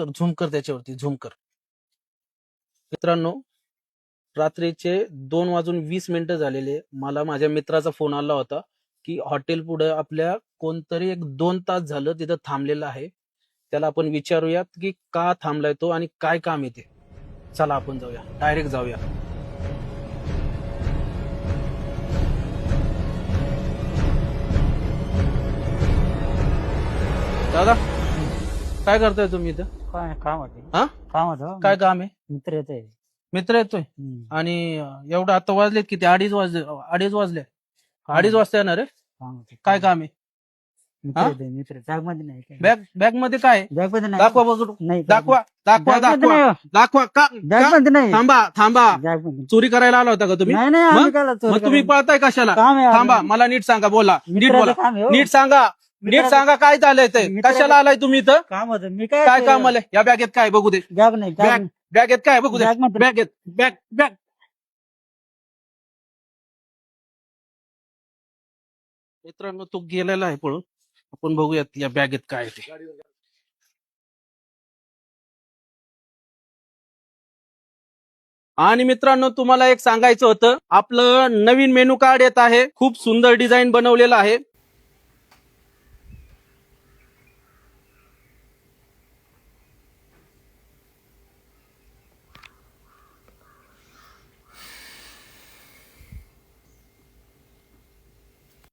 Zoom कर त्याच्यावरती, zoom कर. मित्रांनो, रात्रीचे 2:20 झालेले. मला माझ्या मित्राचा फोन आला होता की हॉटेल पुढे आपल्या कोणतरी 1-2 तास झालं तिथं थांबलेलं आहे. त्याला आपण विचारूयात की का थांबलाय तो आणि काय काम आहे ते. चला आपण जाऊया, डायरेक्ट जाऊया. दादा, काय करताय तुम्ही इथं? काय काम होते? हा? काम होतं. काय काम आहे? मित्र येते. मित्र येतोय आणि एवढं आता वाजलेत किती? 2:30 वाजले. 2:30 वाजले. 2:30 वाजता येणार आहे. काम होते. काय काम आहे? मित्र हा? येते. मित्र बॅग मध्ये नाही काय? बॅग मध्ये काय आहे? बॅग मध्ये नाही. दाखवा बघू. नाही दाखवा दाखवा बॅग मध्ये दाखवा नाही. दाखवा. बॅग मध्ये नाही. थांबा थांबा. बॅग मध्ये चोरी करायला आला होता का तुम्ही? नाही. आम्ही मग? काय चोरी मग तुम्ही करायला? पळताय कशाला? काम आहे थांबा, आपलं. मला नीट सांगा, बोला नीट मित्राचं बोला. काम आहे, हो. नीट सांगा, नीट मित्राचं- सांगा काय झालंय ते. मित्राचं- कशाला आलाय तुम्ही इथं? काम होतं. मी काय काम आलंय? या बॅगेत काय बघू दे. बॅग नाही. बॅग बॅगेत काय बघू दे. बॅग मध्ये- बॅगेत बॅग बॅग. मित्रांनो, तो गेलेला आहे पळून. आपण बघूयात या बॅगेत काय आहे ते. आणि मित्रांनो, तुम्हाला एक सांगायचं होतं, आपलं नवीन मेनू कार्ड येत आहे. खूप सुंदर डिझाईन बनवलेलं आहे.